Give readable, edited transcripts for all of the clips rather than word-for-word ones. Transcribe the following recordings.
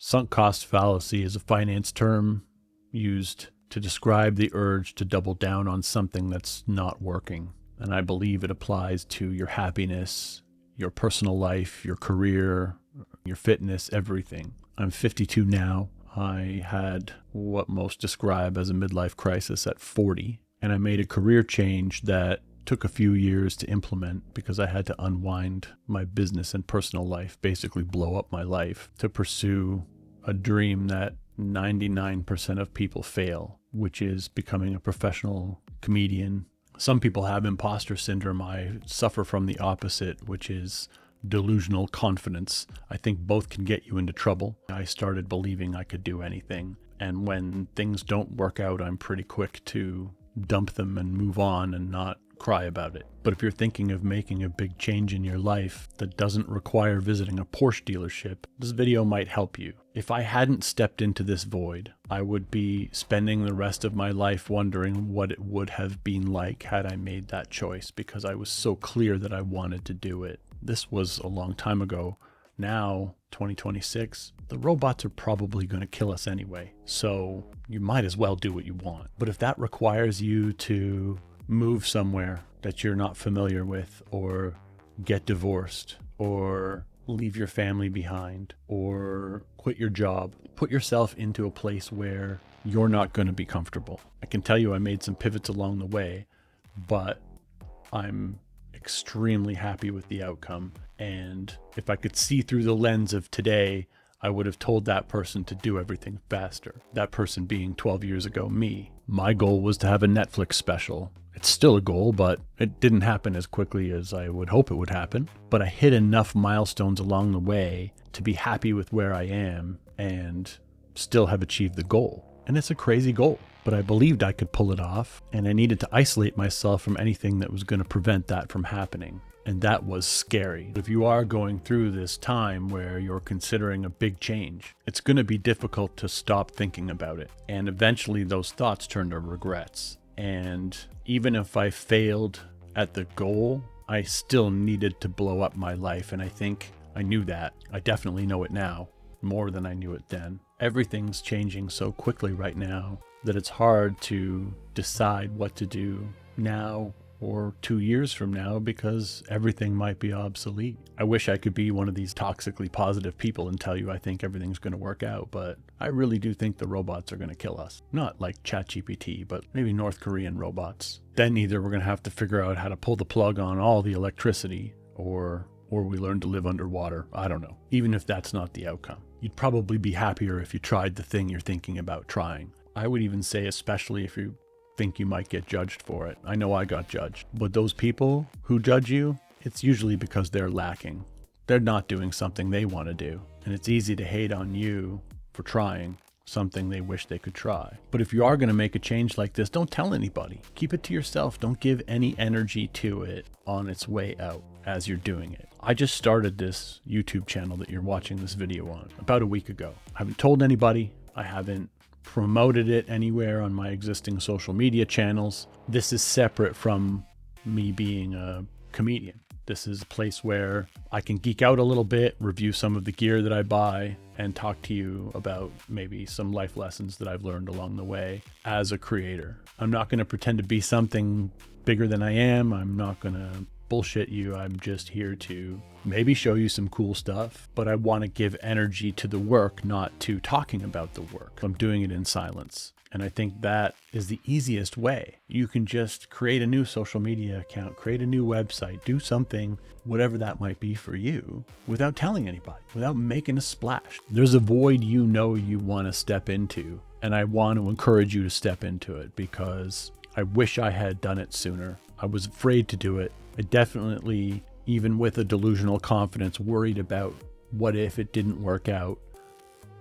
Sunk cost fallacy is a finance term used to describe the urge to double down on something that's not working. And I believe it applies to your happiness, your personal life, your career, your fitness, everything. I'm 52 now. I had what most describe as a midlife crisis at 40, and I made a career change that took a few years to implement because I had to unwind my business and personal life, basically blow up my life to pursue a dream that 99% of people fail, which is becoming a professional comedian. Some people have imposter syndrome. I suffer from the opposite, which is delusional confidence. I think both can get you into trouble. I started believing I could do anything. And when things don't work out, I'm pretty quick to dump them and move on and not cry about it. But if you're thinking of making a big change in your life that doesn't require visiting a Porsche dealership, this video might help you. If I hadn't stepped into this void, I would be spending the rest of my life wondering what it would have been like had I made that choice, because I was so clear that I wanted to do it. This was a long time ago. Now, 2026, the robots are probably going to kill us anyway. So you might as well do what you want. But if that requires you to move somewhere that you're not familiar with, or get divorced, or leave your family behind, or quit your job, put yourself into a place where you're not going to be comfortable. I can tell you I made some pivots along the way, but I'm extremely happy with the outcome. And if I could see through the lens of today, I would have told that person to do everything faster. That person being 12 years ago, me. My goal was to have a Netflix special. It's still a goal, but it didn't happen as quickly as I would hope it would happen. But I hit enough milestones along the way to be happy with where I am and still have achieved the goal. And it's a crazy goal, but I believed I could pull it off, and I needed to isolate myself from anything that was going to prevent that from happening. And that was scary. If you are going through this time where you're considering a big change, it's going to be difficult to stop thinking about it. And eventually those thoughts turn to regrets. And even if I failed at the goal, I still needed to blow up my life. And I think I knew that. I definitely know it now, more than I knew it then. Everything's changing so quickly right now that it's hard to decide what to do now or 2 years from now, because everything might be obsolete. I wish I could be one of these toxically positive people and tell you I think everything's going to work out, but I really do think the robots are going to kill us. Not like ChatGPT, but maybe North Korean robots. Then either we're going to have to figure out how to pull the plug on all the electricity, or we learn to live underwater. I don't know. Even if that's not the outcome, you'd probably be happier if you tried the thing you're thinking about trying. I would even say, especially if you think you might get judged for it. I know I got judged, but those people who judge you, it's usually because they're lacking. They're not doing something they want to do. And it's easy to hate on you for trying something they wish they could try. But if you are going to make a change like this, don't tell anybody. Keep it to yourself. Don't give any energy to it on its way out as you're doing it. I just started this YouTube channel that you're watching this video on about a week ago. I haven't told anybody. I haven't promoted it anywhere on my existing social media channels. This is separate from me being a comedian. This is a place where I can geek out a little bit, review some of the gear that I buy, and talk to you about maybe some life lessons that I've learned along the way as a creator. I'm not going to pretend to be something bigger than I am. I'm not going to bullshit you. I'm just here to maybe show you some cool stuff, but I want to give energy to the work, not to talking about the work. I'm doing it in silence. And I think that is the easiest way. You can just create a new social media account, create a new website, do something, whatever that might be for you, without telling anybody, without making a splash. There's a void you know you want to step into, and I want to encourage you to step into it, because I wish I had done it sooner. I was afraid to do it. I definitely, even with a delusional confidence, worried about what if it didn't work out.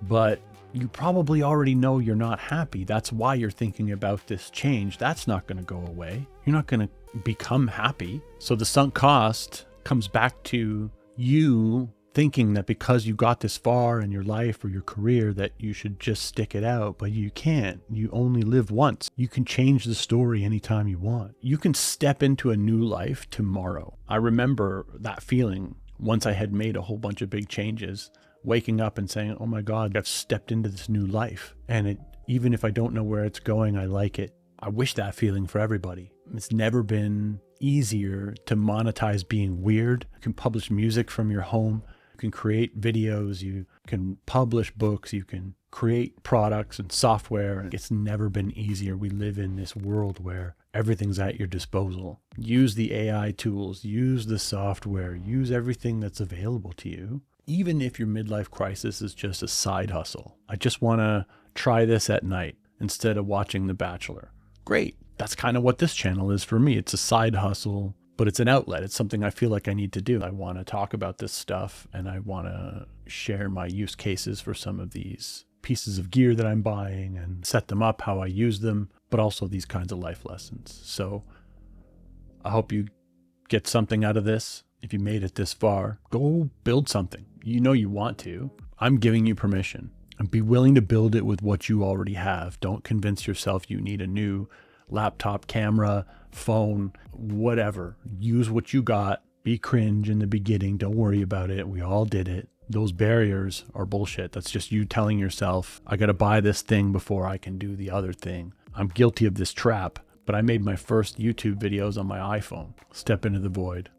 But you probably already know you're not happy. That's why you're thinking about this change. That's not going to go away. You're not going to become happy. So the sunk cost comes back to you thinking that because you got this far in your life or your career that you should just stick it out, but you can't. You only live once. You can change the story anytime you want. You can step into a new life tomorrow. I remember that feeling once I had made a whole bunch of big changes waking up and saying, oh my God, I've stepped into this new life. And even if I don't know where it's going, I like it. I wish that feeling for everybody. It's never been easier to monetize being weird. You can publish music from your home. You can create videos. You can publish books. You can create products and software. It's never been easier. We live in this world where everything's at your disposal. Use the AI tools. Use the software. Use everything that's available to you. Even if your midlife crisis is just a side hustle. I just want to try this at night instead of watching The Bachelor. Great. That's kind of what this channel is for me. It's a side hustle, but it's an outlet. It's something I feel like I need to do. I want to talk about this stuff, and I want to share my use cases for some of these pieces of gear that I'm buying and set them up, how I use them, but also these kinds of life lessons. So I hope you get something out of this. If you made it this far, go build something. You know you want to. I'm giving you permission. And be willing to build it with what you already have. Don't convince yourself you need a new laptop, camera, phone, whatever. Use what you got. Be cringe in the beginning. Don't worry about it. We all did it. Those barriers are bullshit. That's just you telling yourself, I got to buy this thing before I can do the other thing. I'm guilty of this trap, but I made my first YouTube videos on my iPhone. Step into the void.